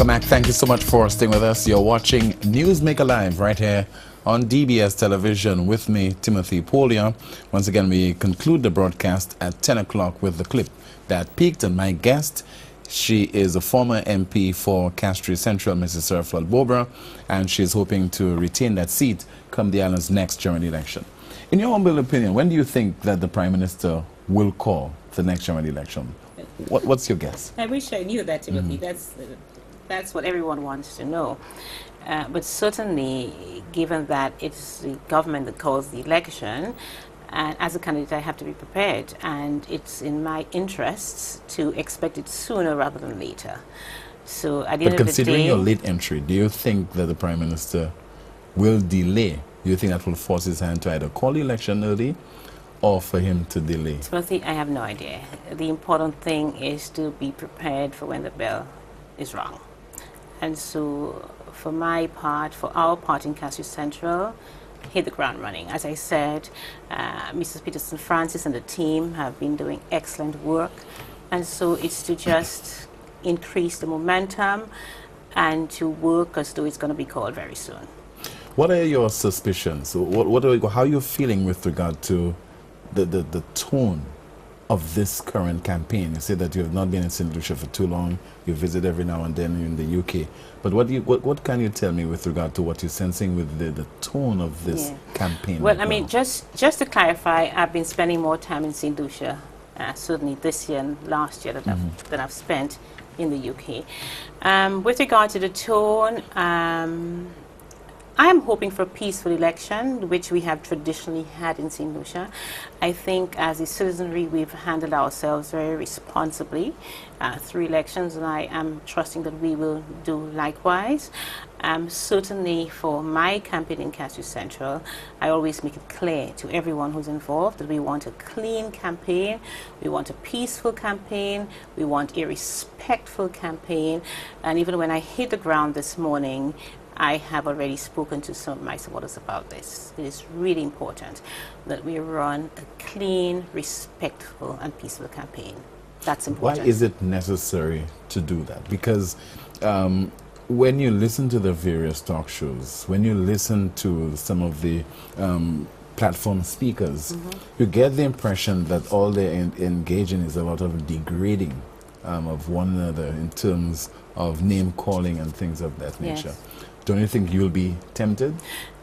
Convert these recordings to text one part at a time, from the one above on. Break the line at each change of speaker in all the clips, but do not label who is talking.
Welcome back. Thank you so much for staying with us. You're watching NewsMakerLive right here on DBS television with me, Timothy Polia. Once again, we conclude the broadcast at 10 o'clock with the clip that peaked. And my guest, she is a former MP for Castries Central, Mrs. Sir Flood Bobra, and she's hoping to retain that seat come the island's next general election. In your humble opinion, when do you think that the Prime Minister will call the next general election? What's your guess?
I wish I knew that, Timothy. That's what everyone wants to know. But certainly, given that it's the government that calls the election, and as a candidate, I have to be prepared, and it's in my interests to expect it sooner rather than later. So at the end of the day... But
considering your late entry, do you think that the Prime Minister will delay? Do you think that will force his hand to either call the election early or for him to delay?
Timothy, I have no idea. The important thing is to be prepared for when the bell is rung. And so for my part, for our part in Castries Central, hit the ground running. As I said, Mrs. Peterson Francis and the team have been doing excellent work. And so it's to just increase the momentum and to work as though it's going to be called very soon.
What are your suspicions? How are you feeling with regard to the tone of this current campaign? You say that you have not been in St. Lucia for too long. You visit every now and then in the UK. But what can you tell me with regard to what you're sensing with the tone of this campaign?
Well, I mean, just to clarify, I've been spending more time in St. Lucia, certainly this year and last year that I've spent in the UK. With regard to the tone, I'm hoping for a peaceful election, which we have traditionally had in St. Lucia. I think as a citizenry, we've handled ourselves very responsibly through elections, and I am trusting that we will do likewise. Certainly for my campaign in Castries Central, I always make it clear to everyone who's involved that we want a clean campaign, we want a peaceful campaign, we want a respectful campaign. And even when I hit the ground this morning, I have already spoken to some of my supporters about this. It is really important that we run a clean, respectful, and peaceful campaign. That's important.
Why is it necessary to do that? Because when you listen to the various talk shows, when you listen to some of the platform speakers, you get the impression that all they're engaging is a lot of degrading of one another in terms of name calling and things of that nature.
Yes.
Don't you think you'll be tempted?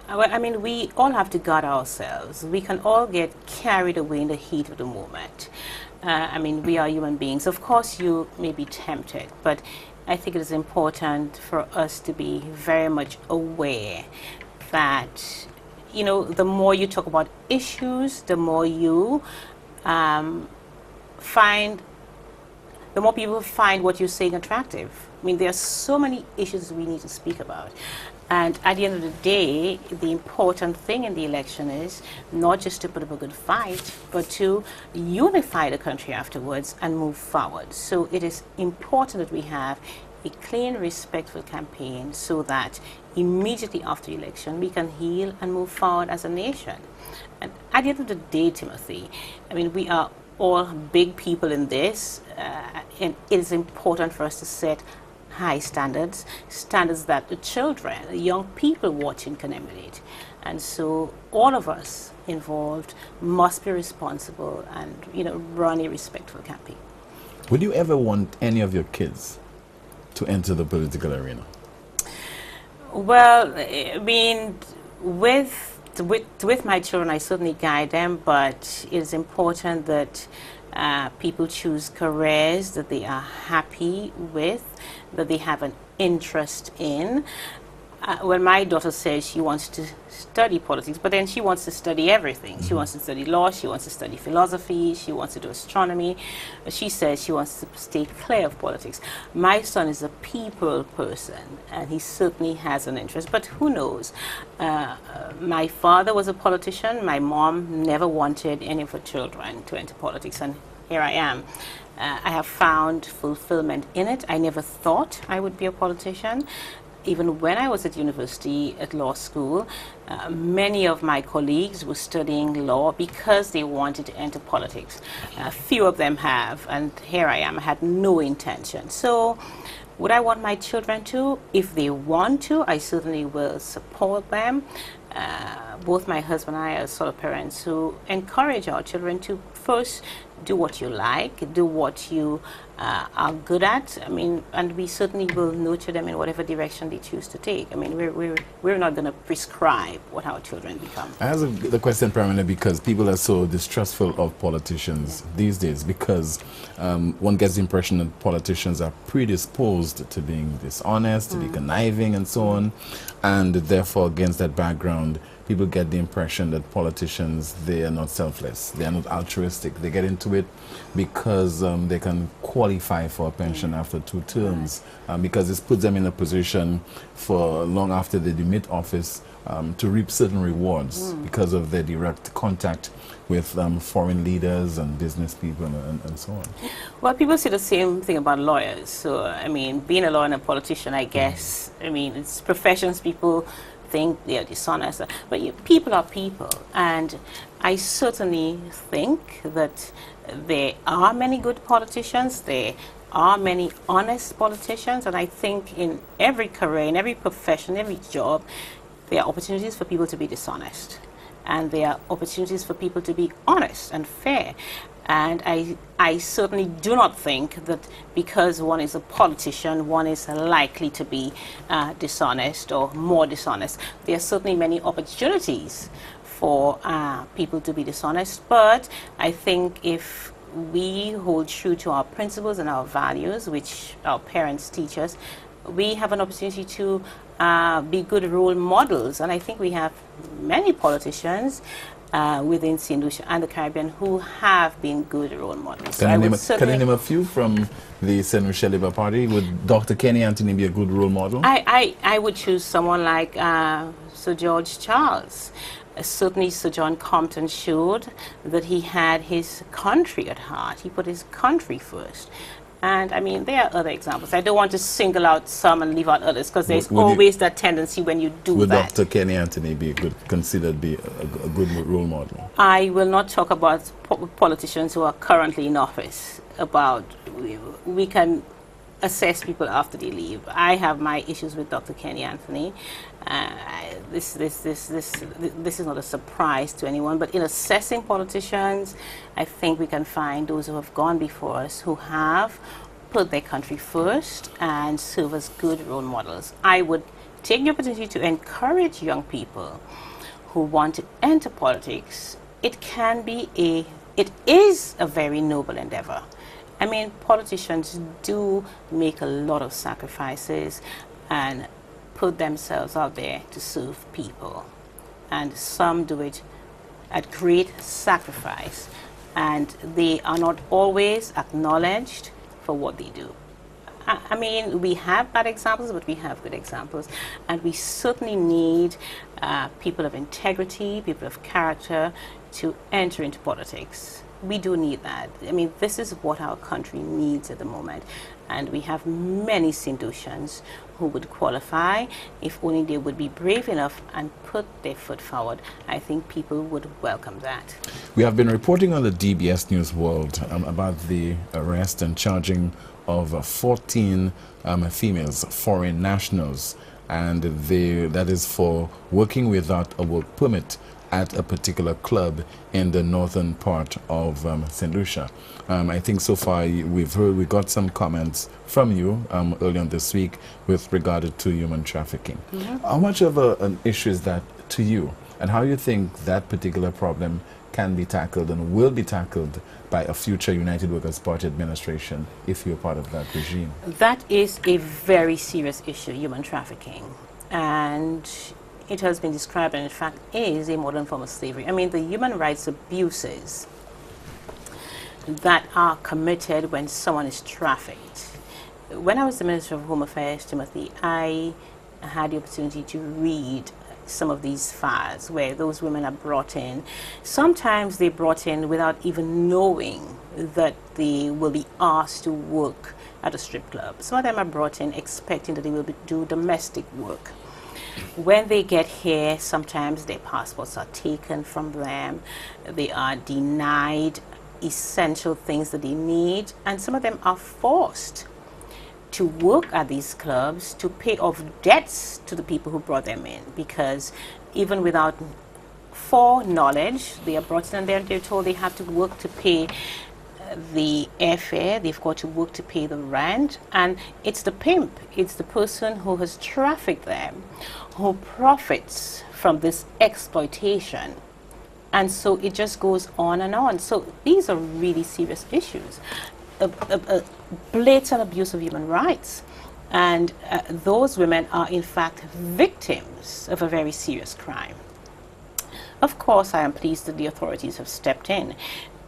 Well, I mean, we all have to guard ourselves. We can all get carried away in the heat of the moment. I mean, we are human beings. Of course, you may be tempted, but I think it is important for us to be very much aware that, you know, the more you talk about issues, the more you the more people find what you're saying attractive. I mean, there are so many issues we need to speak about. And at the end of the day, the important thing in the election is not just to put up a good fight, but to unify the country afterwards and move forward. So it is important that we have a clean, respectful campaign so that immediately after the election, we can heal and move forward as a nation. And at the end of the day, Timothy, I mean, we are all big people in this, and it is important for us to set high standards, standards that the children, the young people watching can emulate. And so all of us involved must be responsible and, you know, run a respectful campaign.
Would you ever want any of your kids to enter the political arena?
Well, I mean, with my children, I certainly guide them, but it is important that people choose careers that they are happy with, that they have an interest in. When my daughter says she wants to study politics, but then she wants to study everything. She wants to study law, she wants to study philosophy, she wants to do astronomy. She says she wants to stay clear of politics. My son is a people person, and he certainly has an interest, but who knows? My father was a politician. My mom never wanted any of her children to enter politics, and here I am. I have found fulfillment in it. I never thought I would be a politician. Even when I was at university, at law school, many of my colleagues were studying law because they wanted to enter politics. Few of them have, and here I am. I had no intention. So Would I want my children to? If they want to, I certainly will support them. Both my husband and I are sort of parents who encourage our children to first do what you like, do what you are good at. I mean, and we certainly will nurture them in whatever direction they choose to take. I mean, we're not going to prescribe what our children become.
I ask the question primarily because people are so distrustful of politicians these days, because one gets the impression that politicians are predisposed to being dishonest, to be conniving and so on, and therefore against that background people get the impression that politicians, they are not selfless, they are not altruistic. They get into it because they can qualify for a pension after 2 terms, because this puts them in a position for long after they demit office to reap certain rewards because of their direct contact with foreign leaders and business people and so on.
Well, people say the same thing about lawyers. So, I mean, being a lawyer and a politician, I guess, I mean, it's professions people think they are dishonest, but people are people, and I certainly think that there are many good politicians, there are many honest politicians, and I think in every career, in every profession, every job, there are opportunities for people to be dishonest, and there are opportunities for people to be honest and fair. And I certainly do not think that because one is a politician, one is likely to be dishonest or more dishonest. There are certainly many opportunities for people to be dishonest, but I think if we hold true to our principles and our values, which our parents teach us, we have an opportunity to be good role models. And I think we have many politicians within St. Lucia and the Caribbean who have been good role models.
Can you name a few from the St. Lucia Labour Party? Would Dr. Kenny Anthony be a good role model?
I would choose someone like Sir George Charles. Certainly Sir John Compton showed that he had his country at heart. He put his country first. And I mean, there are other examples. I don't want to single out some and leave out others, because there's always that tendency when you do that.
Would Dr. Kenny Anthony be considered be a good role model?
I will not talk about politicians who are currently in office. We can assess people after they leave. I have my issues with Dr. Kenny Anthony. This is not a surprise to anyone, but in assessing politicians, I think we can find those who have gone before us who have put their country first and serve as good role models. I would take the opportunity to encourage young people who want to enter politics. It is a very noble endeavor. I mean, politicians do make a lot of sacrifices and put themselves out there to serve people. And some do it at great sacrifice. And they are not always acknowledged for what they do. I mean, we have bad examples, but we have good examples. And we certainly need people of integrity, people of character to enter into politics. We do need that. I mean, this is what our country needs at the moment. And we have many St. Lucians who would qualify if only they would be brave enough and put their foot forward. I think people would welcome that.
We have been reporting on the DBS News World about the arrest and charging of 14 females, foreign nationals, and that is for working without a work permit at a particular club in the northern part of St. Lucia. I think so far we got some comments from you earlier on this week with regard to human trafficking. How much of an issue is that to you, and how you think that particular problem can be tackled and will be tackled by a future United Workers' Party administration if you're part of that regime?
That is a very serious issue, human trafficking. And it has been described, and in fact is a modern form of slavery. I mean, the human rights abuses that are committed when someone is trafficked. When I was the Minister of Home Affairs, Timothy, I had the opportunity to read some of these files where those women are brought in. Sometimes they're brought in without even knowing that they will be asked to work at a strip club. Some of them are brought in expecting that they will do domestic work. When they get here, sometimes their passports are taken from them. They are denied essential things that they need, and some of them are forced to work at these clubs to pay off debts to the people who brought them in, because even without foreknowledge, they are brought in and they're told they have to work to pay the airfare, they've got to work to pay the rent, and it's the pimp, it's the person who has trafficked them, who profits from this exploitation. And so it just goes on and on. So these are really serious issues. A blatant abuse of human rights. And those women are in fact victims of a very serious crime. Of course, I am pleased that the authorities have stepped in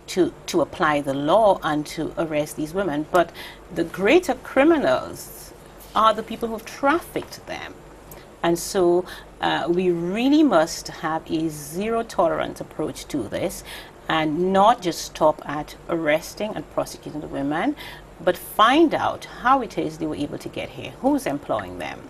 to apply the law and to arrest these women, but the greater criminals are the people who've trafficked them. And so we really must have a zero-tolerance approach to this, and not just stop at arresting and prosecuting the women, but find out how it is they were able to get here, who's employing them,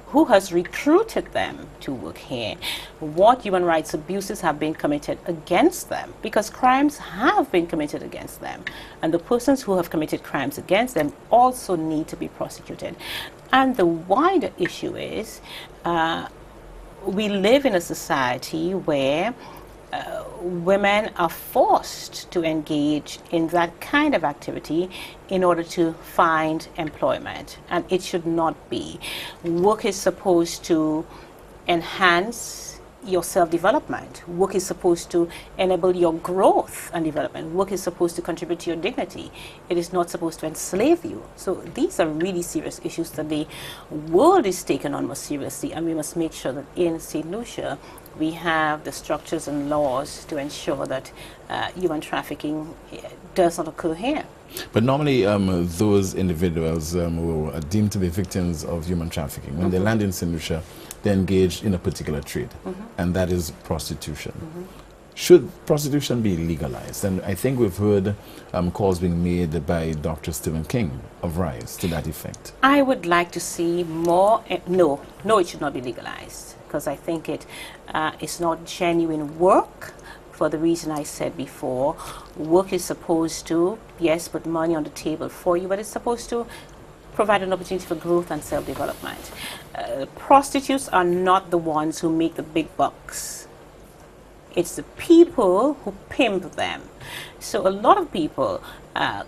who has recruited them to work here, what human rights abuses have been committed against them, because crimes have been committed against them, and the persons who have committed crimes against them also need to be prosecuted. And the wider issue is we live in a society where women are forced to engage in that kind of activity in order to find employment, and it should not be. Work is supposed to enhance your self-development. Work is supposed to enable your growth and development. Work is supposed to contribute to your dignity. It is not supposed to enslave you. So these are really serious issues that the world is taking on more seriously, and we must make sure that in St. Lucia we have the structures and laws to ensure that human trafficking does not occur here.
But normally those individuals who are deemed to be victims of human trafficking, when they land in St. Lucia, they're engaged in a particular trade, and that is prostitution. Should prostitution be legalized? And I think we've heard calls being made by Dr. Stephen King of RISE to that effect.
I would like to see more. No, it should not be legalized, because I think it is not genuine work. For the reason I said before, work is supposed to, yes, put money on the table for you, but it's supposed to provide an opportunity for growth and self-development. Prostitutes are not the ones who make the big bucks. It's the people who pimp them. So a lot of people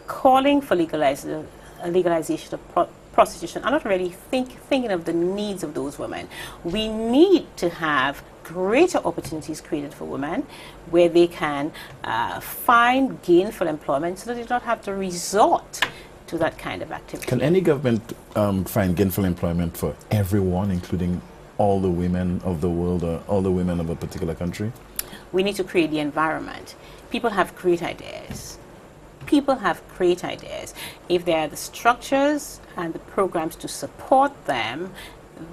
calling for legalization of prostitution are not really thinking of the needs of those women. We need to have greater opportunities created for women where they can find gainful employment so that they don't have to resort to that kind of activity.
Can any government find gainful employment for everyone, including all the women of the world or all the women of a particular country?
We need to create the environment. People have great ideas. People have great ideas. If there are the structures and the programs to support them,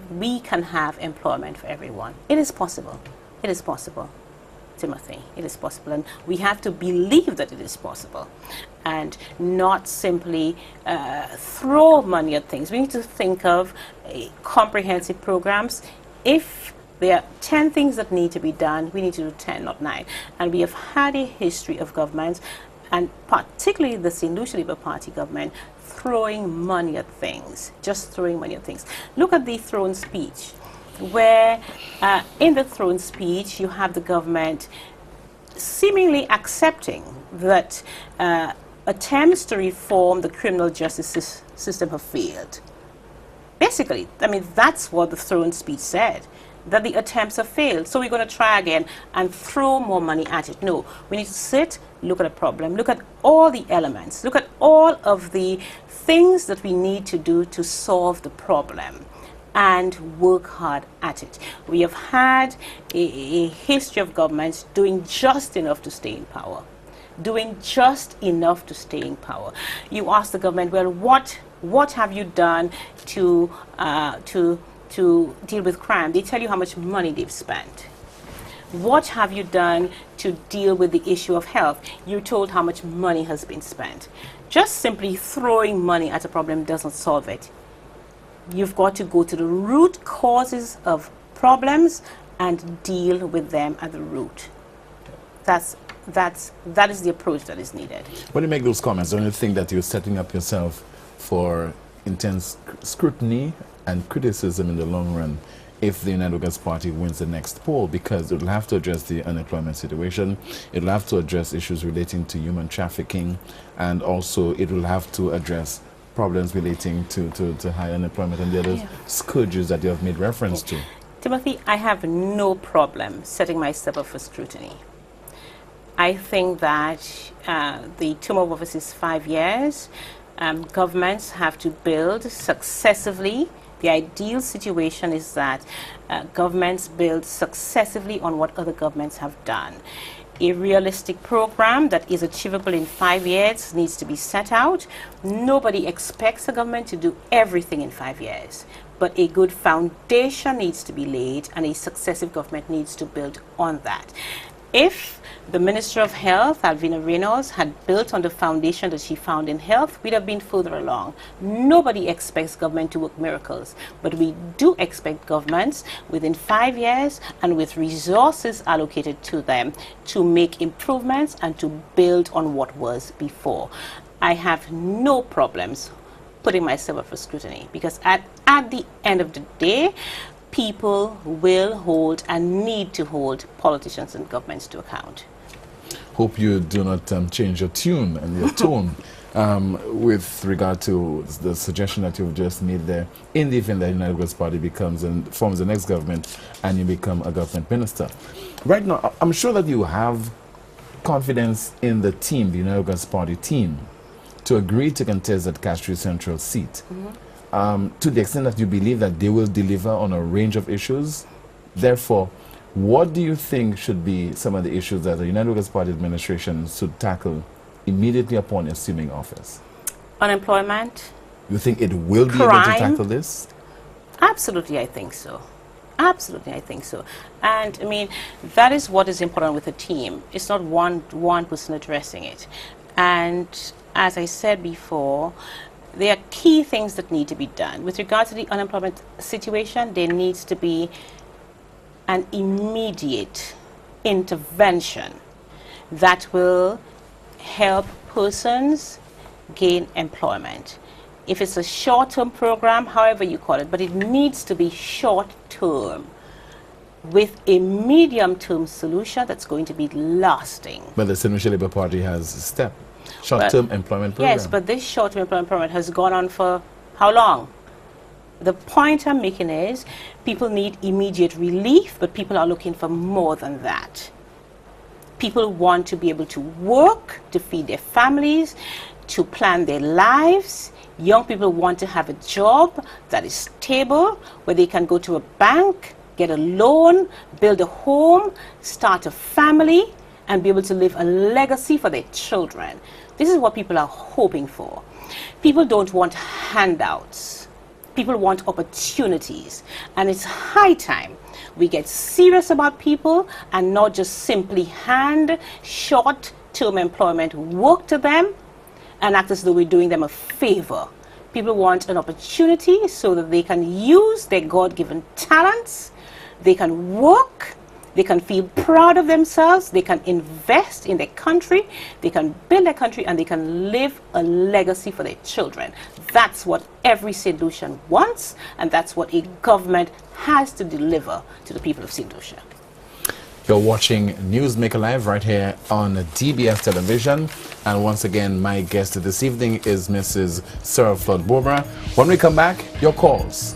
we can have employment for everyone. It is possible. It is possible, Timothy. It is possible. And we have to believe that it is possible and not simply throw money at things. We need to think of comprehensive programs. If there are 10 things that need to be done, we need to do 10, not 9. And we have had a history of governments, and particularly the St. Lucia Labour Party government, throwing money at things, just throwing money at things. Look at the throne speech, where in the throne speech you have the government seemingly accepting that attempts to reform the criminal justice system have failed. Basically, I mean, that's what the throne speech said, that the attempts have failed. So we're going to try again and throw more money at it. No, we need to sit, look at a problem, look at all the elements, look at all of the things that we need to do to solve the problem and work hard at it. We have had a history of governments doing just enough to stay in power. Doing just enough to stay in power. You ask the government, well, what have you done to deal with crime? They tell you how much money they've spent. What have you done to deal with the issue of health? You're told how much money has been spent. Just simply throwing money at a problem doesn't solve it. You've got to go to the root causes of problems and deal with them at the root. That is the approach that is needed.
When you make those comments, don't you think that you're setting up yourself for intense scrutiny and criticism in the long run if the United Workers' Party wins the next poll, because it will have to address the unemployment situation, it will have to address issues relating to human trafficking, and also it will have to address problems relating to high unemployment and the other scourges that you have made reference to.
Timothy, I have no problem setting myself up for scrutiny. I think that the term of office is 5 years. Governments have to build successively. The ideal situation is that governments build successively on what other governments have done. A realistic program that is achievable in 5 years needs to be set out. Nobody expects a government to do everything in 5 years, but a good foundation needs to be laid, and a successive government needs to build on that. If the Minister of Health, Alvina Reynolds, had built on the foundation that she found in health, we'd have been further along. Nobody expects government to work miracles, but we do expect governments within 5 years and with resources allocated to them to make improvements and to build on what was before. I have no problems putting myself up for scrutiny, because at the end of the day, people will hold and need to hold politicians and governments to account.
Hope you do not change your tune and your tone with regard to the suggestion that you've just made there, in the event that the United Workers' Party becomes and forms the next government and you become a government minister. Right now, I'm sure that you have confidence in the team, the United Workers' Party team, to agree to contest that Castries Central seat. To the extent that you believe that they will deliver on a range of issues. Therefore, what do you think should be some of the issues that the United Workers' Party administration should tackle immediately upon assuming office?
Unemployment.
You think it will be
Crime.
able to tackle this?
Absolutely, I think so. Absolutely, I think so. And I mean, that is what is important with a team. It's not one person addressing it. And as I said before, there are key things that need to be done. With regard to the unemployment situation, there needs to be an immediate intervention that will help persons gain employment. If it's a short-term program, however you call it, but it needs to be short-term with a medium-term solution that's going to be lasting.
But the Senator Labour Party has a step. Short-term employment program.
Yes, but this short-term employment program has gone on for how long? The point I'm making is people need immediate relief, but people are looking for more than that. People want to be able to work, to feed their families, to plan their lives. Young people want to have a job that is stable, where they can go to a bank, get a loan, build a home, start a family, and be able to leave a legacy for their children. This is what people are hoping for. People don't want handouts. People want opportunities. And it's high time we get serious about people and not just simply hand short-term employment work to them and act as though we're doing them a favor. People want an opportunity so that they can use their God-given talents, they can work, they can feel proud of themselves, they can invest in their country, they can build their country, and they can leave a legacy for their children. That's what every St. Lucian wants, and that's what a government has to deliver to the people of St. Lucia.
You're watching NewsMakerLive right here on DBS television. And once again, my guest this evening is Mrs. Sarah Flood Bobra. When we come back, your calls.